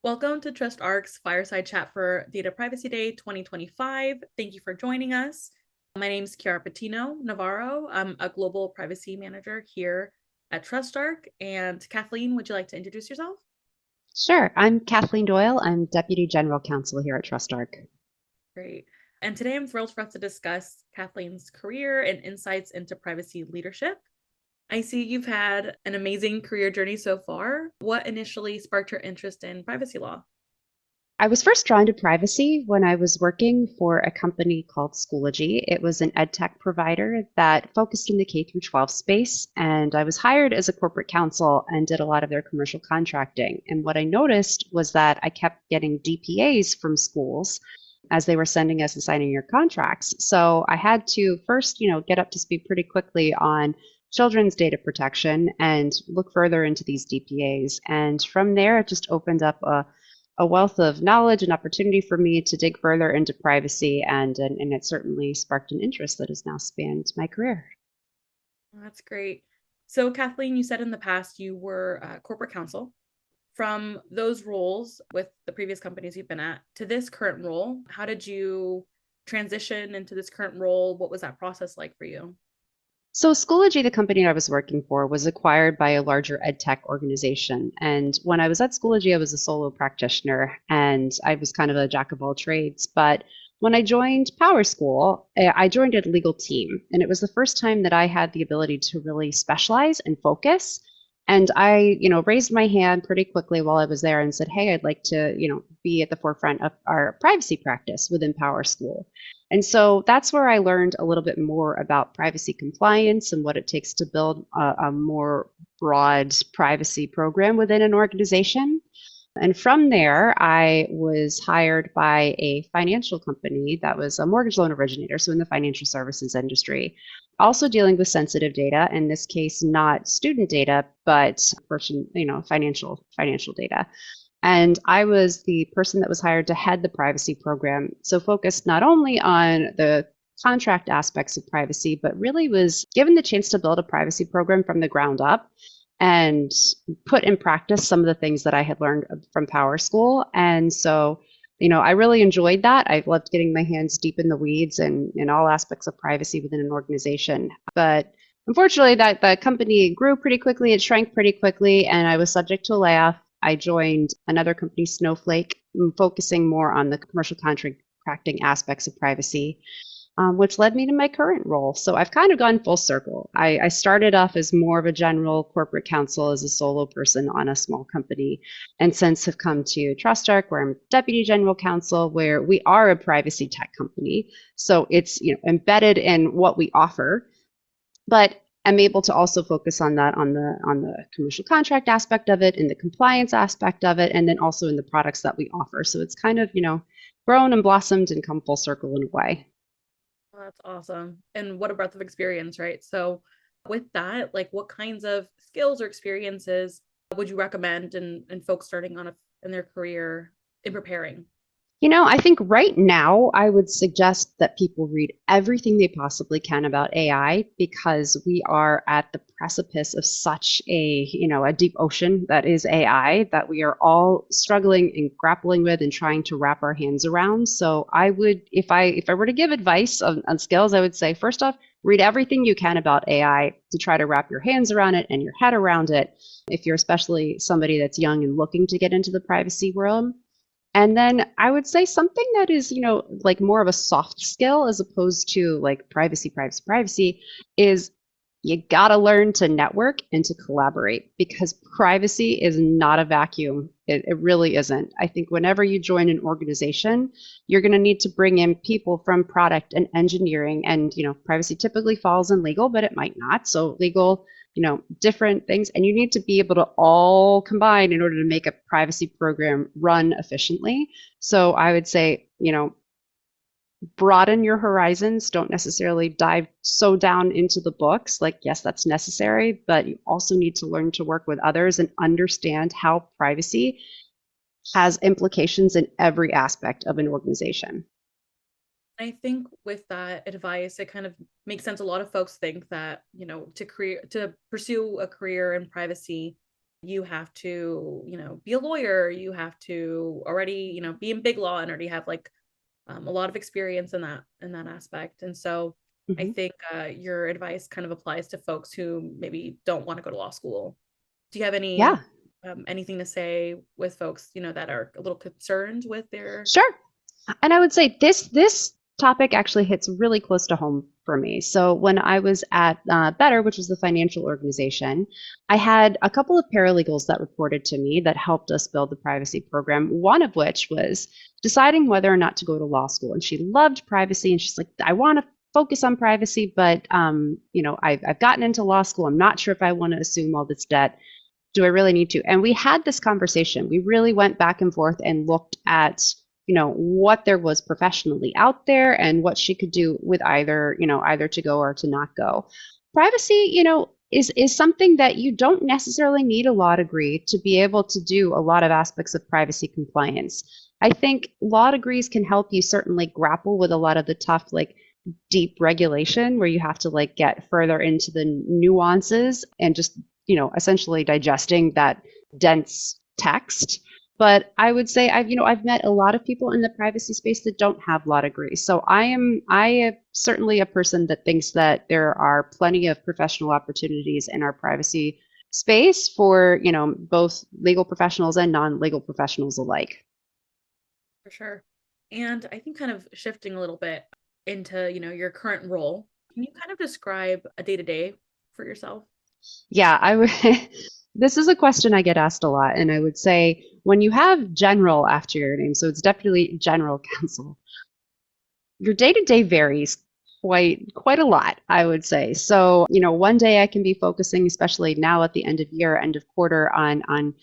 Welcome to TrustArc's Fireside Chat for Data Privacy Day 2025. Thank you for joining us. My name is Kiara Patino Navarro. I'm a global privacy manager here at TrustArc. And Kathleen, would you like to introduce yourself? Sure. I'm Kathleen Doyel. I'm Deputy General Counsel here at TrustArc. Great. And today I'm thrilled for us to discuss Kathleen's career and insights into privacy leadership. I see you've had an amazing career journey so far. What initially sparked your interest in privacy law? I was first drawn to privacy when I was working for a company called Schoology. It was an ed tech provider that focused in the K through 12 space, and I was hired as a corporate counsel and did a lot of their commercial contracting. And what I noticed was that I kept getting DPAs from schools as they were sending us and signing your contracts. So I had to first, get up to speed pretty quickly on children's data protection and look further into these DPAs. And from there, it just opened up a wealth of knowledge and opportunity for me to dig further into privacy, and it certainly sparked an interest that has now spanned my career. That's great. So, Kathleen, you said in the past you were corporate counsel. From those roles with the previous companies you've been at to this current role, how did you transition into this current role? What was that process like for you? So Schoology, the company I was working for, was acquired by a larger ed tech organization. And when I was at Schoology, I was a solo practitioner and I was kind of a jack of all trades. But when I joined Power School, I joined a legal team. And it was the first time that I had the ability to really specialize and focus. And I, raised my hand pretty quickly while I was there and said, hey, I'd like to, be at the forefront of our privacy practice within Power School. And so that's where I learned a little bit more about privacy compliance and what it takes to build a more broad privacy program within an organization. And from there, I was hired by a financial company that was a mortgage loan originator, so in the financial services industry, also dealing with sensitive data. In this case, not student data, but person, financial data. And I was the person that was hired to head the privacy program. So focused not only on the contract aspects of privacy, but really was given the chance to build a privacy program from the ground up and put in practice some of the things that I had learned from Power School. And so, I really enjoyed that. I loved getting my hands deep in the weeds and in all aspects of privacy within an organization. But unfortunately, that the company grew pretty quickly, it shrank pretty quickly, and I was subject to a layoff. I joined another company, Snowflake, focusing more on the commercial contracting aspects of privacy, which led me to my current role. So I've kind of gone full circle. I started off as more of a general corporate counsel as a solo person on a small company, and since have come to TrustArc, where I'm deputy general counsel, where we are a privacy tech company. So it's embedded in what we offer, but I'm able to also focus on that on the commercial contract aspect of it, in the compliance aspect of it, and then also in the products that we offer. So it's kind of grown and blossomed and come full circle in a way. Well, that's awesome. And what a breadth of experience, right? So, with that, like what kinds of skills or experiences would you recommend in folks starting on in their career in preparing? I think right now I would suggest that people read everything they possibly can about AI because we are at the precipice of such a deep ocean that is AI that we are all struggling and grappling with and trying to wrap our hands around. So I would, if I were to give advice on skills, I would say first off, read everything you can about AI to try to wrap your hands around it and your head around it. If you're especially somebody that's young and looking to get into the privacy world. And then I would say something that is, like more of a soft skill as opposed to like privacy is you got to learn to network and to collaborate because privacy is not a vacuum. It really isn't. I think whenever you join an organization, you're going to need to bring in people from product and engineering. And, privacy typically falls in legal, but it might not. So legal, different things. And you need to be able to all combine in order to make a privacy program run efficiently. So I would say, broaden your horizons. Don't necessarily dive so down into the books. Like, yes, that's necessary, but you also need to learn to work with others and understand how privacy has implications in every aspect of an organization. I think with that advice, it kind of makes sense. A lot of folks think that, to pursue a career in privacy, you have to, be a lawyer, you have to already, be in big law and already have like a lot of experience in that aspect. And so I Mhm. think your advice kind of applies to folks who maybe don't want to go to law school. Do you have Yeah, anything to say with folks, that are a little concerned with their? sure. And I would say this topic actually hits really close to home for me. So when I was at Better, which was the financial organization, I had a couple of paralegals that reported to me that helped us build the privacy program. One of which was deciding whether or not to go to law school, and she loved privacy, and she's like, I want to focus on privacy, but I've gotten into law school. I'm not sure if I want to assume all this debt. Do I really need to? And we had this conversation. We really went back and forth and looked at, what there was professionally out there and what she could do with either to go or to not go. Privacy, is something that you don't necessarily need a law degree to be able to do a lot of aspects of privacy compliance. I think law degrees can help you certainly grapple with a lot of the tough, like deep regulation where you have to like get further into the nuances and just essentially digesting that dense text. But I would say I've met a lot of people in the privacy space that don't have law degrees. So I am certainly a person that thinks that there are plenty of professional opportunities in our privacy space for both legal professionals and non-legal professionals alike. For sure. And I think kind of shifting a little bit into, your current role, can you kind of describe a day-to-day for yourself? Yeah, I would. This is a question I get asked a lot, and I would say when you have general after your name, so it's Deputy General Counsel, your day to day varies quite a lot, I would say. So, one day I can be focusing, especially now at the end of year, end of quarter, on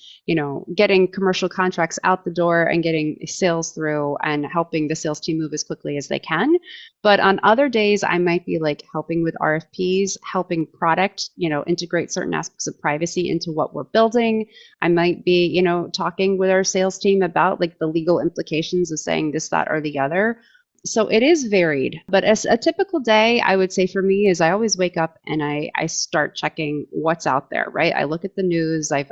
getting commercial contracts out the door and getting sales through and helping the sales team move as quickly as they can. But on other days, I might be like helping with RFPs, helping product, integrate certain aspects of privacy into what we're building. I might be, talking with our sales team about like the legal implications of saying this, that, or the other. So it is varied, but as a typical day, I would say for me is I always wake up and I start checking what's out there, right? I look at the news. I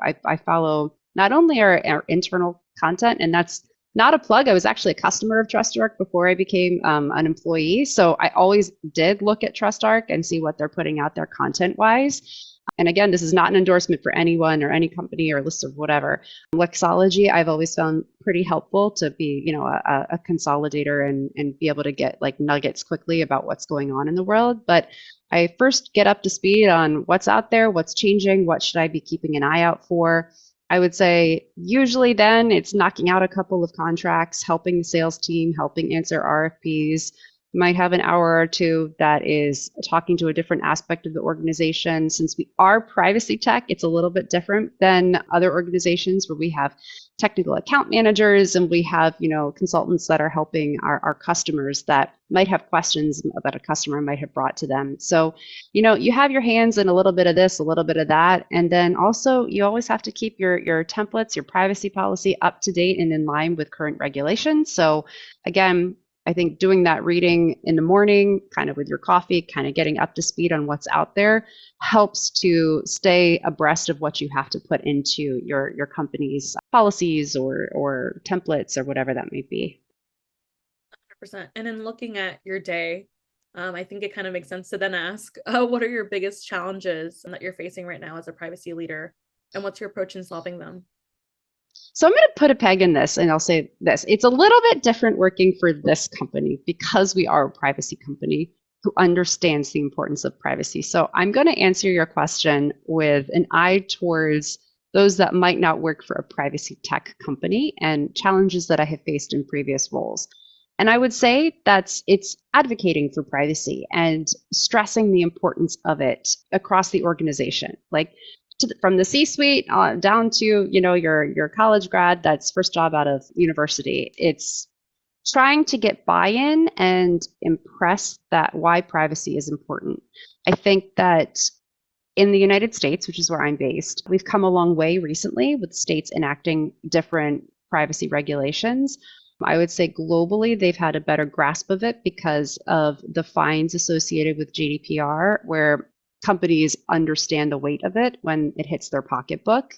follow not only our internal content, and that's not a plug. I was actually a customer of TrustArc before I became an employee. So I always did look at TrustArc and see what they're putting out there content wise. And again, this is not an endorsement for anyone or any company or list of whatever. Lexology, I've always found pretty helpful to be, a consolidator and be able to get like nuggets quickly about what's going on in the world. But I first get up to speed on what's out there, what's changing, what should I be keeping an eye out for. I would say usually then it's knocking out a couple of contracts, helping the sales team, helping answer RFPs, might have an hour or two that is talking to a different aspect of the organization. Since we are privacy tech, it's a little bit different than other organizations where we have technical account managers and we have, consultants that are helping our customers that might have questions that a customer might have brought to them. So, you have your hands in a little bit of this, a little bit of that. And then also you always have to keep your templates, your privacy policy up to date and in line with current regulations. So again, I think doing that reading in the morning, kind of with your coffee, kind of getting up to speed on what's out there helps to stay abreast of what you have to put into your company's policies or templates or whatever that may be. 100%. And in looking at your day, I think it kind of makes sense to then ask, what are your biggest challenges that you're facing right now as a privacy leader? And what's your approach in solving them? So I'm going to put a peg in this and I'll say this. It's a little bit different working for this company because we are a privacy company who understands the importance of privacy. So I'm going to answer your question with an eye towards those that might not work for a privacy tech company and challenges that I have faced in previous roles. And I would say it's advocating for privacy and stressing the importance of it across the organization. Like from the C-suite down to your college grad that's first job out of university. It's trying to get buy-in and impress that why privacy is important. I think that in the United States, which is where I'm based, we've come a long way recently with states enacting different privacy regulations. I would say globally, they've had a better grasp of it because of the fines associated with GDPR, where companies understand the weight of it when it hits their pocketbook.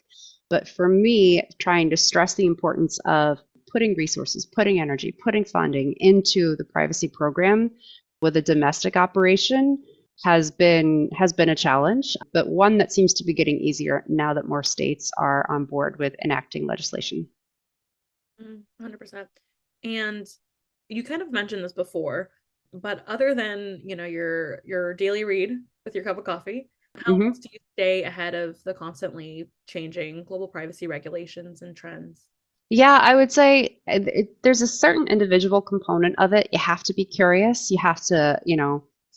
But for me, trying to stress the importance of putting resources, putting energy, putting funding into the privacy program with a domestic operation has been a challenge, but one that seems to be getting easier now that more states are on board with enacting legislation. 100%. And you kind of mentioned this before, but other than, your daily read with your cup of coffee, how Mhm. else do you stay ahead of the constantly changing global privacy regulations and trends? Yeah, I would say there's a certain individual component of it. You have to be curious. You have to,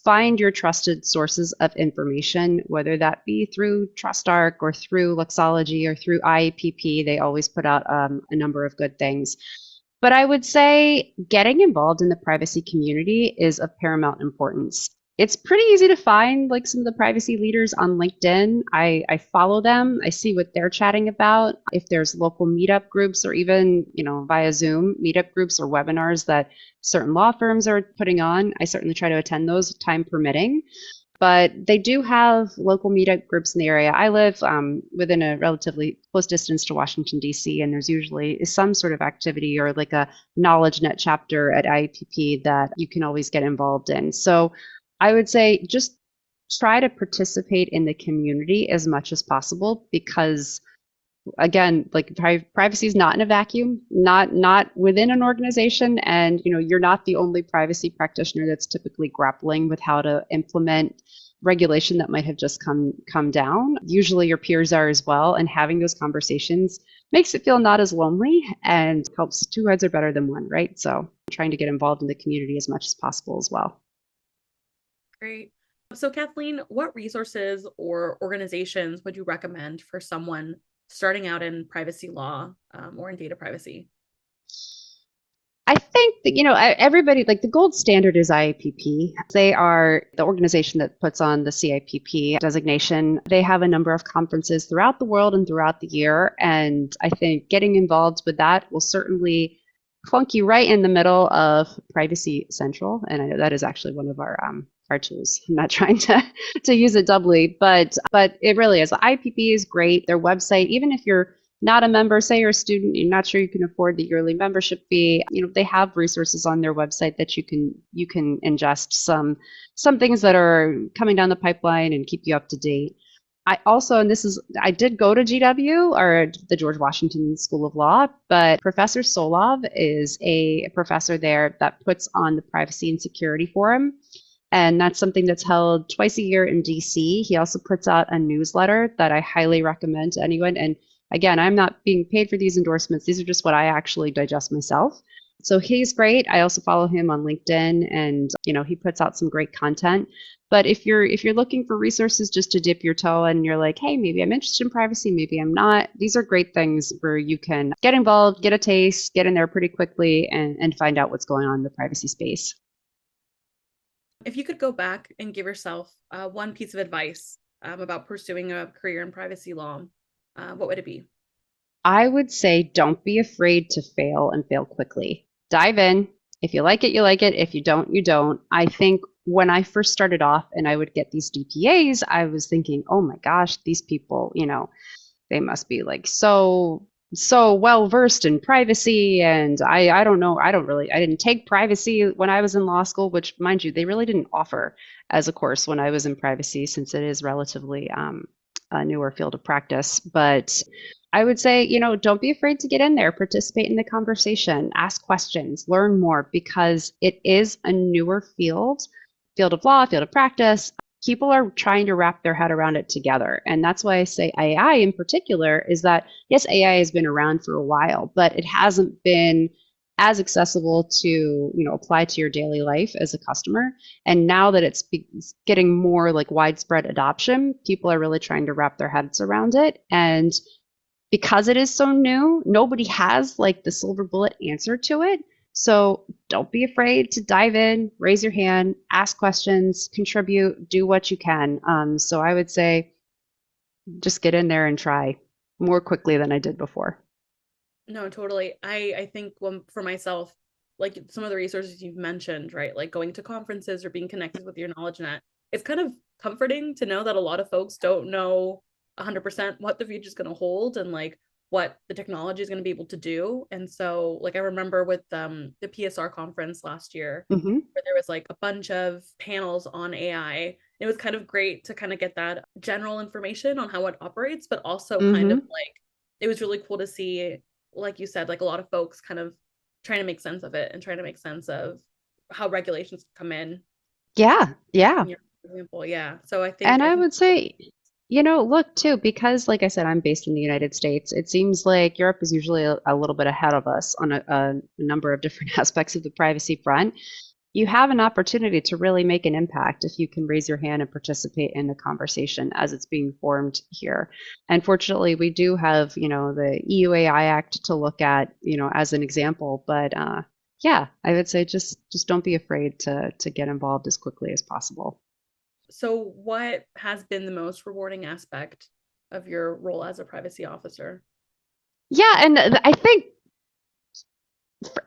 find your trusted sources of information, whether that be through TrustArc or through Luxology or through IAPP. They always put out a number of good things. But I would say getting involved in the privacy community is of paramount importance. It's pretty easy to find like some of the privacy leaders on LinkedIn. I follow them. I see what they're chatting about. If there's local meetup groups or even, via Zoom meetup groups or webinars that certain law firms are putting on, I certainly try to attend those time permitting. But they do have local meetup groups in the area. I live within a relatively close distance to Washington, D.C., and there's usually some sort of activity or like a knowledge net chapter at IAPP that you can always get involved in. So I would say just try to participate in the community as much as possible because again, like privacy is not in a vacuum, not within an organization, and you're not the only privacy practitioner that's typically grappling with how to implement regulation that might have just come down. Usually your peers are as well, and having those conversations makes it feel not as lonely and helps. Two heads are better than one, right? So trying to get involved in the community as much as possible as well. Great. So, Kathleen, what resources or organizations would you recommend for someone starting out in privacy law or in data privacy? I think that, everybody, like the gold standard is IAPP. They are the organization that puts on the CIPP designation. They have a number of conferences throughout the world and throughout the year. And I think getting involved with that will certainly plunk you right in the middle of Privacy Central. And I know that is actually one of our tools. I'm not trying to use it doubly, but it really is. The IPP is great. Their website, even if you're not a member, say you're a student, you're not sure you can afford the yearly membership fee, they have resources on their website that you can ingest some things that are coming down the pipeline and keep you up to date. I also, and I did go to GW or the George Washington School of Law, but Professor Solov is a professor there that puts on the Privacy and Security Forum. And that's something that's held twice a year in DC. He also puts out a newsletter that I highly recommend to anyone. And again, I'm not being paid for these endorsements. These are just what I actually digest myself. So he's great. I also follow him on LinkedIn and, he puts out some great content. But if you're looking for resources just to dip your toe and you're like, hey, maybe I'm interested in privacy, maybe I'm not, these are great things where you can get involved, get a taste, get in there pretty quickly and find out what's going on in the privacy space. If you could go back and give yourself one piece of advice about pursuing a career in privacy law, what would it be? I would say don't be afraid to fail and fail quickly. Dive in. If you like it, you like it. If you don't, you don't. I think when I first started off and I would get these DPAs, I was thinking, oh my gosh, these people, they must be like so well versed in privacy. And I don't know, I didn't take privacy when I was in law school, which mind you, they really didn't offer as a course when I was in privacy since it is relatively a newer field of practice. But I would say, don't be afraid to get in there, participate in the conversation, ask questions, learn more, because it is a newer field of law, field of practice. People are trying to wrap their head around it together. And that's why I say AI in particular is that, yes, AI has been around for a while, but it hasn't been as accessible to, apply to your daily life as a customer. And now that it's getting more like widespread adoption, people are really trying to wrap their heads around it. And because it is so new, nobody has like the silver bullet answer to it. So don't be afraid to dive in, raise your hand, ask questions, contribute, do what you can. So I would say just get in there and try more quickly than I did before. No, totally. I think for myself, like some of the resources you've mentioned, right? Like going to conferences or being connected with your knowledge net, it's kind of comforting to know that a lot of folks don't know 100% what the future is going to hold. And like what the technology is going to be able to do. And so like I remember with the PSR conference last year Hmm. where there was like a bunch of panels on AI. It was kind of great to kind of get that general information on how it operates, but also kind of Hmm. like it was really cool to see, like you said, like a lot of folks kind of trying to make sense of it and trying to make sense of how regulations come Yeah. in your example. Yeah. So And I I think would say, look too, because like I said, I'm based in the United States. It seems like Europe is usually a little bit ahead of us on a number of different aspects of the privacy front. You have an opportunity to really make an impact if you can raise your hand and participate in the conversation as it's being formed here. And fortunately, we do have, the EU AI Act to look at, as an example. But yeah, I would say just don't be afraid to get involved as quickly as possible. so. What has been the most rewarding aspect of your role as a privacy officer? Yeah, and I think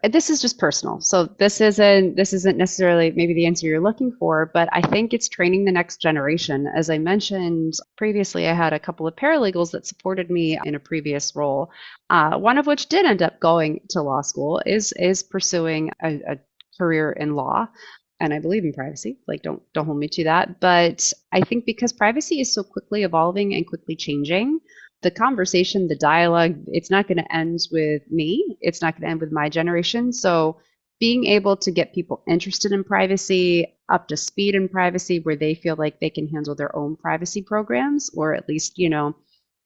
this is just personal. So this isn't necessarily maybe the answer you're looking for, but I think it's training the next generation. As I mentioned previously, I had a couple of paralegals that supported me in a previous role. One of which did end up going to law school, is pursuing a career in law. And I believe in privacy. Like, don't hold me to that. But I think because privacy is so quickly evolving and quickly changing, the conversation, the dialogue, it's not going to end with me. It's not going to end with my generation. So being able to get people interested in privacy, up to speed in privacy, where they feel like they can handle their own privacy programs, or at least,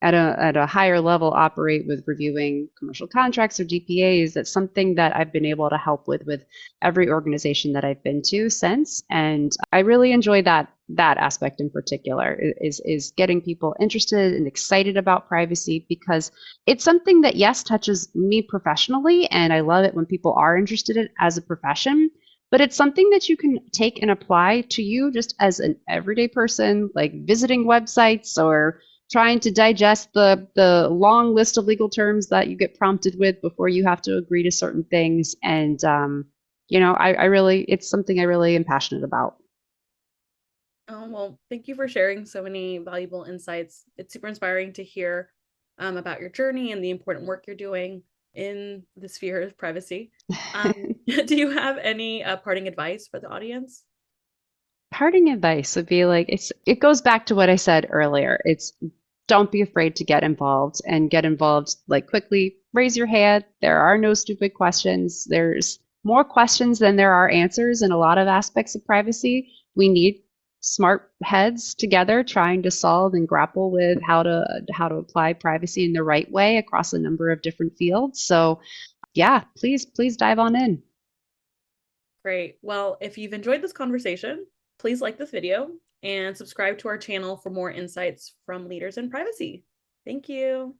at a higher level operate with reviewing commercial contracts or DPAs, that's something that I've been able to help with every organization that I've been to since. And I really enjoy that aspect in particular, is getting people interested and excited about privacy, because it's something that, yes, touches me professionally, and I love it when people are interested in it as a profession, but it's something that you can take and apply to you just as an everyday person, like visiting websites or trying to digest the long list of legal terms that you get prompted with before you have to agree to certain things. And I really, it's something I really am passionate about. Oh, well, thank you for sharing so many valuable insights. It's super inspiring to hear about your journey and the important work you're doing in the sphere of privacy. Do you have any parting advice for the audience? Parting advice would be like, it goes back to what I said earlier. It's, don't be afraid to get involved, and get involved like quickly. Raise your hand. There are no stupid questions. There's more questions than there are answers in a lot of aspects of privacy. We need smart heads together trying to solve and grapple with how to apply privacy in the right way across a number of different fields. So yeah, please dive on in. Great. Well, if you've enjoyed this conversation, please like this video and subscribe to our channel for more insights from leaders in privacy. Thank you.